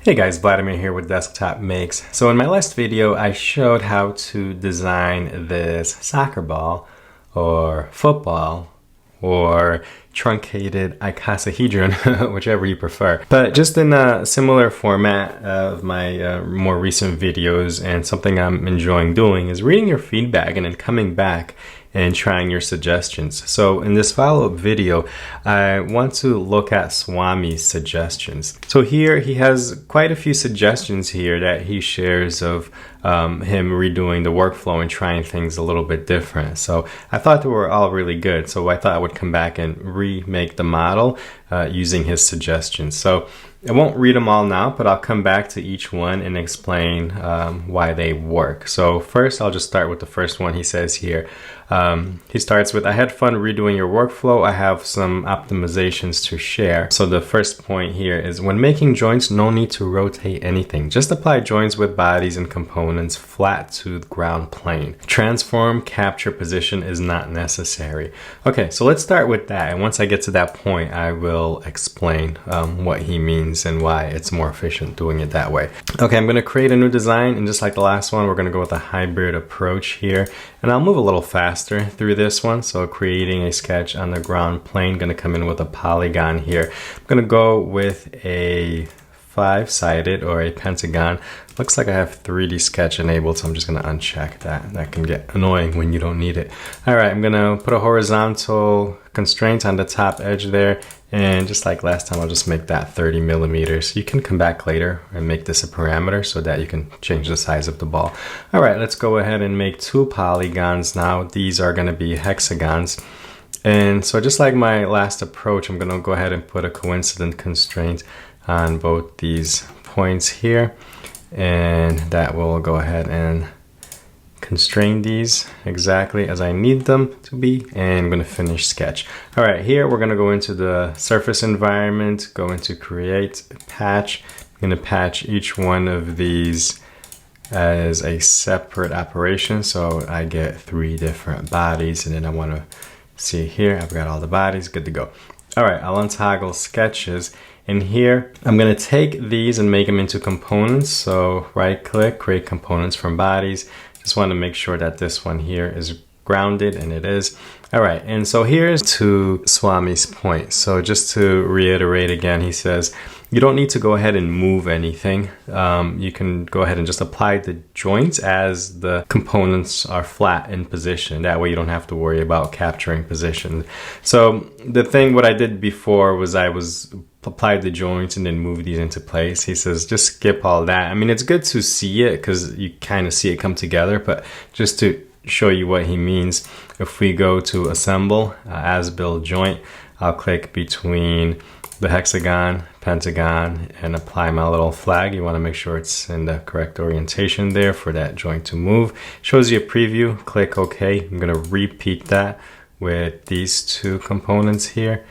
Hey guys, Vladimir here with Desktop Makes. So in my last video, I showed how to design this soccer ball or football or truncated icosahedron, whichever you prefer. But just in a similar format of my more recent videos, and something I'm enjoying doing is reading your feedback and then coming back and trying your suggestions. So in this follow-up video, I want to look at Swami's suggestions. So here he has quite a few suggestions here that he shares of him redoing the workflow and trying things a little bit different. So I thought they were all really good. So I thought I would come back and remake the model using his suggestions. So I won't read them all now, but I'll come back to each one and explain why they work. So first, I'll just start with the first one he says here. He starts with, I had fun redoing your workflow. I have some optimizations to share. So the first point here is when making joints, no need to rotate anything. Just apply joints with bodies and components flat to the ground plane. Transform capture position is not necessary. Okay, so let's start with that. And once I get to that point, I will explain what he means and why it's more efficient doing it that way. Okay, I'm going to create a new design, and just like the last one, we're going to go with a hybrid approach here, and I'll move a little faster through this one. So creating a sketch on the ground plane, going to come in with a polygon here. I'm going to go with a 5-sided or a pentagon. Looks like I have 3D sketch enabled, so I'm just going to uncheck that. That can get annoying when you don't need it. All right, I'm going to put a horizontal constraint on the top edge there, and just like last time, I'll just make that 30 millimeters. You can come back later and make this a parameter so that you can change the size of the ball. All right, let's go ahead and make 2 polygons now. These are going to be hexagons. And so just like my last approach, I'm going to go ahead and put a coincident constraint on both these points here, and that will go ahead and constrain these exactly as I need them to be, and I'm going to finish sketch. All right, here we're going to go into the surface environment, go into create patch. I'm going to patch each one of these as a separate operation, so I get 3 different bodies, and then I want to see here I've got all the bodies good to go. All right, I'll untoggle sketches, and here I'm going to take these and make them into components. So right click, create components from bodies. Just want to make sure that this one here is grounded, and it is. All right, and so here's to Swami's point. So just to reiterate again, he says you don't need to go ahead and move anything. You can go ahead and just apply the joints as the components are flat in position. That way you don't have to worry about capturing position. So the thing, what I did before was I applied the joints and then move these into place. He says just skip all that. I mean, it's good to see it because you kind of see it come together, but just to show you what he means, if we go to assemble, as build joint, I'll click between the hexagon, pentagon, and apply my little flag. You want to make sure it's in the correct orientation there for that joint to move. Shows you a preview, click OK. I'm going to repeat that with these 2 components here.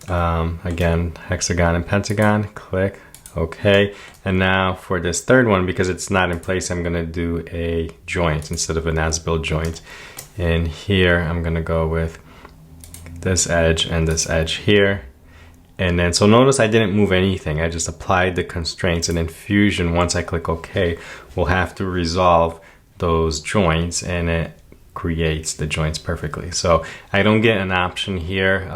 Again, hexagon and pentagon, click OK. And now for this third one, because it's not in place, I'm going to do a joint instead of an as-built joint. And here I'm going to go with this edge and this edge here. And then, so notice I didn't move anything. I just applied the constraints, and in Fusion, once I click OK, we'll have to resolve those joints, and it creates the joints perfectly. So I don't get an option here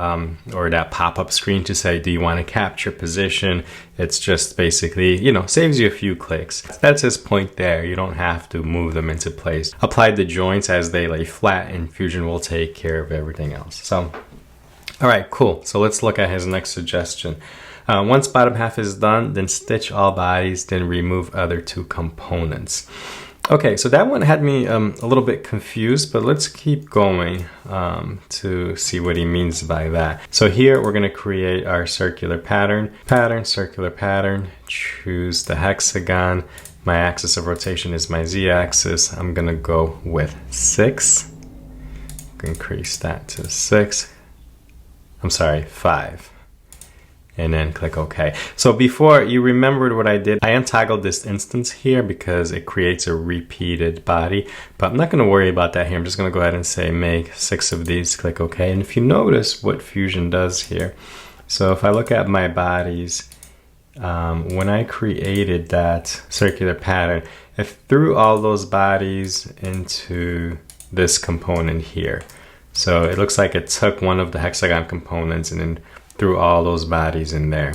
or that pop-up screen to say, do you want to capture position? It's just basically, you know, saves you a few clicks. That's his point there. You don't have to move them into place. Apply the joints as they lay flat, and Fusion will take care of everything else. So all right, cool. So let's look at his next suggestion. Once bottom half is done, then stitch all bodies, then remove other 2 components. Okay, so that one had me a little bit confused, but let's keep going to see what he means by that. So here we're going to create our circular pattern, circular pattern, choose the hexagon. My axis of rotation is my z-axis. I'm going to go with 6. Increase that to 6. I'm sorry, 5. And then click OK. So before, you remembered what I did. I untoggled this instance here because it creates a repeated body, but I'm not going to worry about that here. I'm just going to go ahead and say make 6 of these, click OK. And if you notice what Fusion does here, so if I look at my bodies when I created that circular pattern, it threw all those bodies into this component here. So it looks like it took one of the hexagon components and then threw all those bodies in there,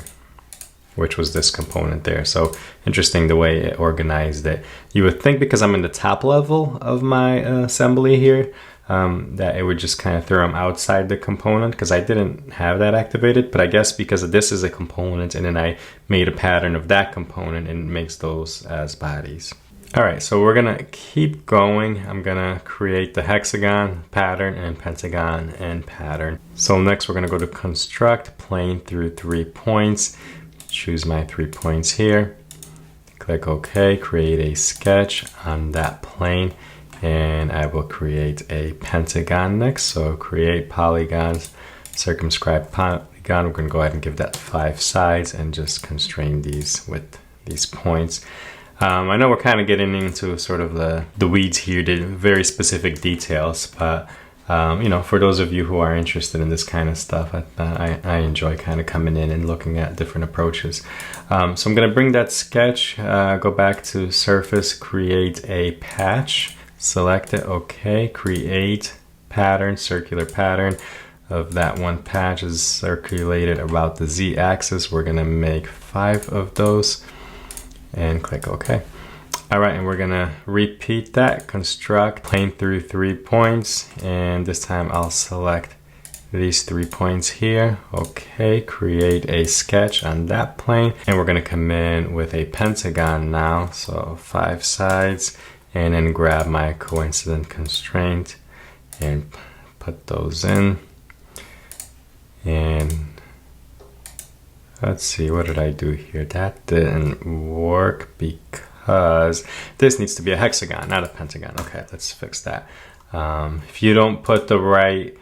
which was this component there. So interesting the way it organized it. You would think because I'm in the top level of my assembly here, that it would just kind of throw them outside the component, because I didn't have that activated. But I guess because this is a component and then I made a pattern of that component and it makes those as bodies. All right, so we're gonna keep going. I'm gonna create the hexagon pattern and pentagon and pattern. So next we're gonna go to construct plane through 3 points. Choose my 3 points here. Click OK, create a sketch on that plane. And I will create a pentagon next. So create polygons, circumscribe polygon. We're going to go ahead and give that 5 sides and just constrain these with these points. I know we're kind of getting into sort of the weeds here, the very specific details, but you know, for those of you who are interested in this kind of stuff, I enjoy kind of coming in and looking at different approaches. So I'm going to bring that sketch, go back to surface, create a patch. Select it, OK, create pattern, circular pattern of that one patch is circulated about the Z-axis. We're gonna make 5 of those and click OK. All right, and we're gonna repeat that, construct plane through 3 points, and this time I'll select these 3 points here. OK, create a sketch on that plane, and we're gonna come in with a pentagon now, so 5 sides. And then grab my coincident constraint and put those in. And let's see, what did I do here? That didn't work because this needs to be a hexagon, not a pentagon. Okay, let's fix that. If you don't put the right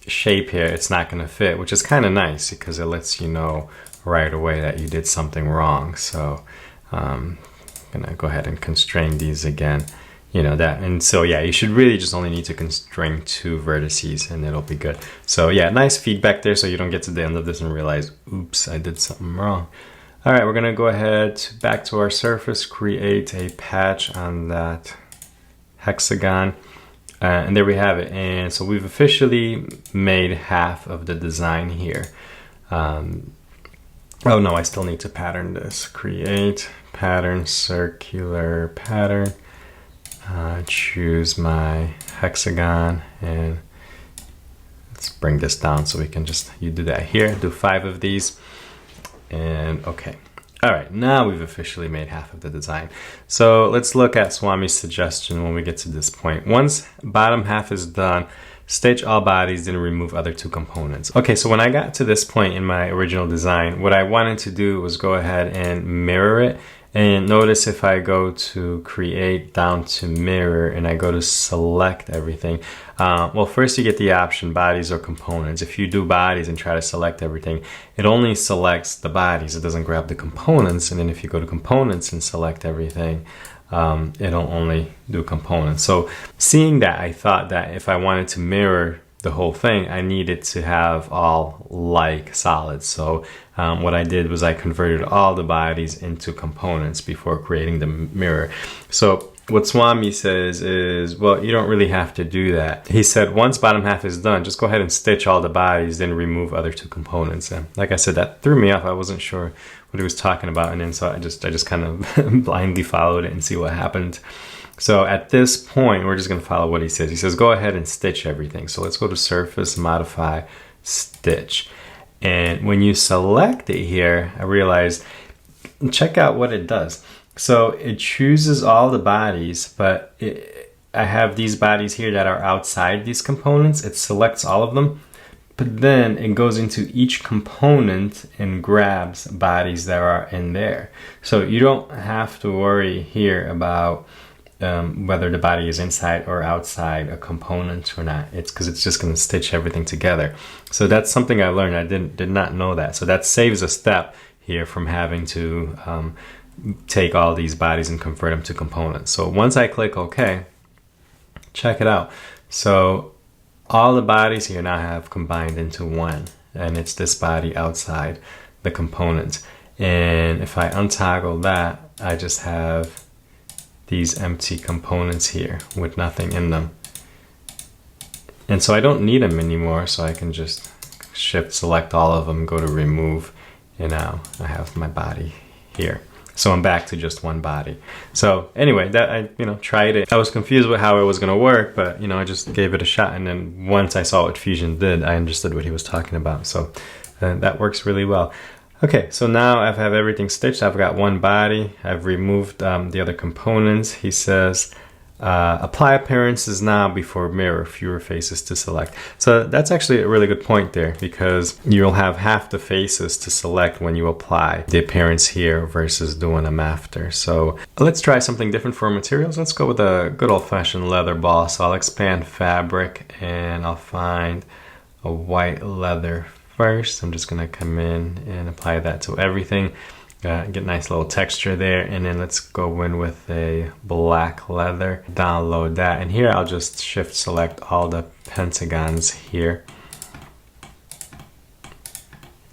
shape here, it's not going to fit, which is kind of nice because it lets you know right away that you did something wrong. So gonna go ahead and constrain these again, you know that. And so yeah, you should really just only need to constrain 2 vertices and it'll be good. So yeah, nice feedback there, so you don't get to the end of this and realize, oops, I did something wrong. All right, we're gonna go ahead back to our surface, create a patch on that hexagon, and there we have it. And so we've officially made half of the design here. Oh no, I still need to pattern this. Create pattern, circular pattern. Choose my hexagon, and let's bring this down so we can just, you do that here, do 5 of these, and okay. All right, now we've officially made half of the design. So let's look at Swami's suggestion when we get to this point. Once bottom half is done, stitch all bodies, then remove other 2 components. Okay, so when I got to this point in my original design, what I wanted to do was go ahead and mirror it. And notice if I go to create down to mirror and I go to select everything, well, first you get the option bodies or components. If you do bodies and try to select everything, it only selects the bodies, it doesn't grab the components. And then if you go to components and select everything, it'll only do components. So seeing that, I thought that if I wanted to mirror the whole thing, I needed to have all like solids. So what I did was I converted all the bodies into components before creating the mirror. So what Swami says is, well, you don't really have to do that. He said, once bottom half is done, just go ahead and stitch all the bodies, then remove other 2 components. And like I said, that threw me off. I wasn't sure what he was talking about. And then so I just kind of blindly followed it and see what happened. So at this point, we're just going to follow what he says. He says, go ahead and stitch everything. So let's go to surface, modify, stitch. And when you select it here, I realized, check out what it does. So it chooses all the bodies, but I have these bodies here that are outside these components. It selects all of them, but then it goes into each component and grabs bodies that are in there. So you don't have to worry here about whether the body is inside or outside a component or not. It's because it's just going to stitch everything together. So that's something I learned. I did not know that. So that saves a step here from having to take all these bodies and convert them to components. So once I click OK, check it out. So all the bodies here now have combined into one, and it's this body outside the components. And if I untoggle that, I just have these empty components here with nothing in them. And so I don't need them anymore, so I can just shift select all of them, go to remove, and now I have my body here. So I'm back to just one body. So anyway, that I tried it. I was confused with how it was gonna work, but I just gave it a shot, and then once I saw what Fusion did, I understood what he was talking about. So that works really well. Okay, so now I have everything stitched. I've got one body. I've removed the other components. He says, apply appearances now before mirror, fewer faces to select. So that's actually a really good point there, because you'll have half the faces to select when you apply the appearance here versus doing them after. So let's try something different for materials. Let's go with a good old-fashioned leather ball. So I'll expand fabric and I'll find a white leather first. I'm just gonna come in and apply that to everything. Get a nice little texture there, and then let's go in with a black leather, download that, and here I'll just shift select all the pentagons here,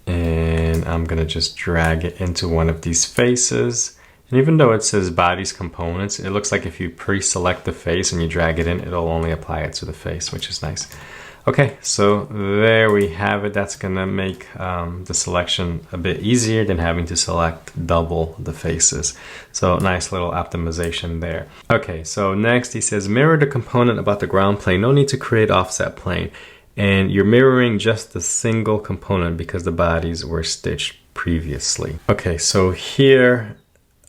and I'm gonna just drag it into one of these faces. And even though it says bodies components, it looks like if you pre-select the face and you drag it in, it'll only apply it to the face, which is nice. Okay, so there we have it. That's gonna make the selection a bit easier than having to select double the faces. So nice little optimization there. Okay, so next he says mirror the component about the ground plane. No need to create offset plane. And you're mirroring just a single component because the bodies were stitched previously. Okay, so here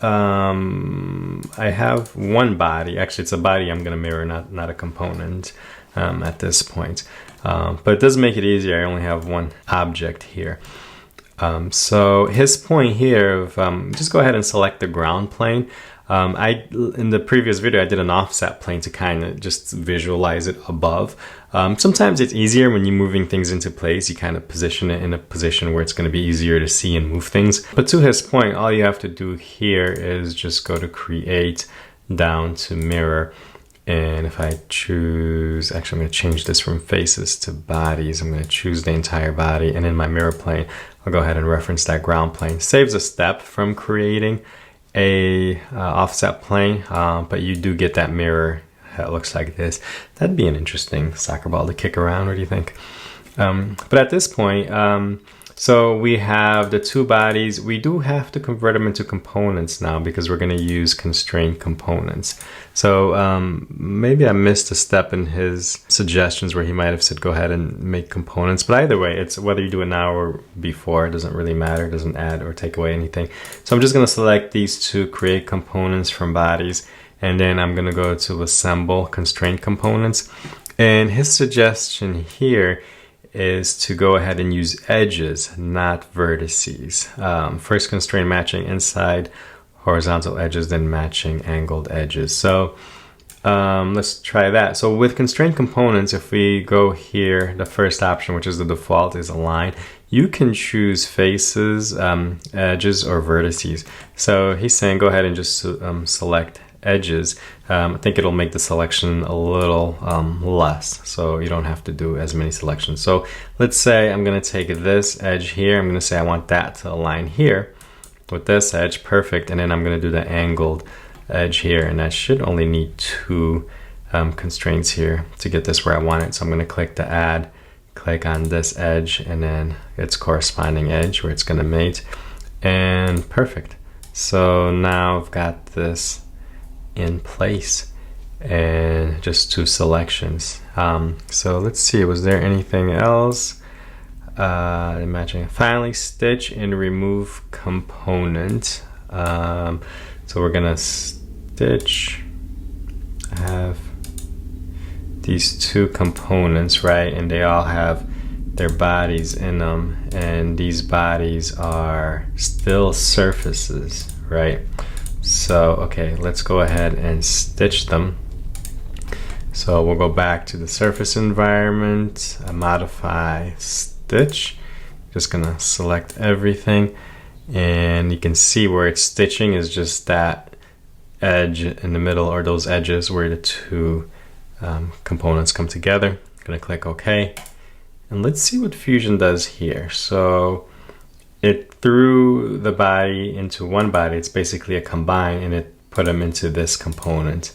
I have one body. Actually, it's a body I'm gonna mirror, not a component at this point. But it does make it easier. I only have one object here. So his point here of just go ahead and select the ground plane. In the previous video, I did an offset plane to kind of just visualize it above. Sometimes it's easier when you're moving things into place. You kind of position it in a position where it's going to be easier to see and move things. But to his point, all you have to do here is just go to create, down to mirror. And if I choose, actually I'm going to change this from faces to bodies. I'm going to choose the entire body, and in my mirror plane, I'll go ahead and reference that ground plane. Saves a step from creating a offset plane, but you do get that mirror that looks like this. That'd be an interesting soccer ball to kick around. What do you think? But at this point, so we have the two bodies. We do have to convert them into components now because we're going to use constrained components. So maybe I missed a step in his suggestions where he might have said go ahead and make components. But either way, it's whether you do it now or before, it doesn't really matter. It doesn't add or take away anything. So I'm just going to select these two, create components from bodies, and then I'm going to go to assemble constrained components. And his suggestion here is to go ahead and use edges, not vertices. First constraint matching inside horizontal edges, then matching angled edges. So let's try that. So with constraint components, if we go here, the first option, which is the default, is align. You can choose faces, edges, or vertices. So he's saying go ahead and just select edges. I think it'll make the selection a little less, so you don't have to do as many selections. So let's say I'm going to take this edge here. I'm going to say I want that to align here with this edge. Perfect. And then I'm going to do the angled edge here, and I should only need two constraints here to get this where I want it. So I'm going to click to add, click on this edge, and then its corresponding edge where it's going to mate, and perfect. So now I've got this in place and just two selections. So let's see, was there anything else? Imagine finally stitch and remove component. So we're gonna stitch, I have these two components, right? And they all have their bodies in them, and these bodies are still surfaces, right? So, okay, let's go ahead and stitch them. So we'll go back to the surface environment, modify stitch. Just gonna select everything, and you can see where it's stitching is just that edge in the middle, or those edges where the two components come together. I'm gonna click OK, and let's see what Fusion does here. So it threw the body into one body. It's basically a combine, and it put them into this component.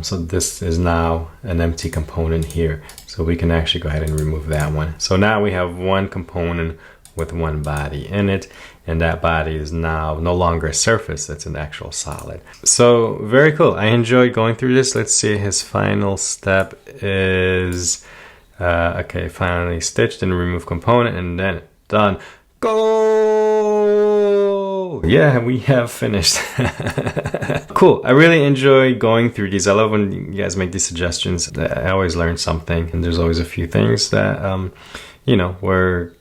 So this is now an empty component here. So we can actually go ahead and remove that one. So now we have one component with one body in it, and that body is now no longer a surface, it's an actual solid. So very cool. I enjoyed going through this. Let's see, his final step is okay, finally stitched and remove component, and then done. Go! Yeah, we have finished. Cool. I really enjoy going through these. I love when you guys make these suggestions. I always learn something, and there's always a few things that you know, where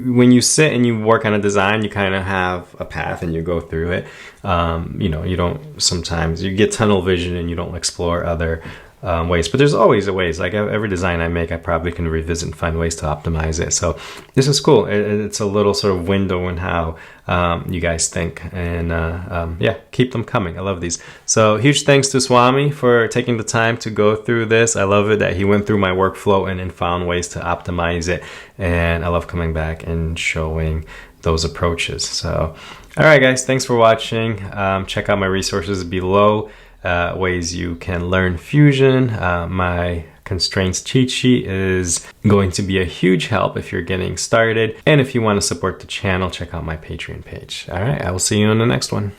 when you sit and you work on a design, you kind of have a path and you go through it. You know, you don't, sometimes you get tunnel vision and you don't explore other ways, but there's always a ways. Like every design I make, I probably can revisit and find ways to optimize it. So this is cool. It's a little sort of window in how you guys think, and yeah, keep them coming. I love these. So huge thanks to Swami for taking the time to go through this. I love it that he went through my workflow and found ways to optimize it, and I love coming back and showing those approaches. So all right guys, thanks for watching. Check out my resources below. Ways you can learn Fusion. My constraints cheat sheet is going to be a huge help if you're getting started. And if you want to support the channel, check out my Patreon page. All right, I will see you on the next one.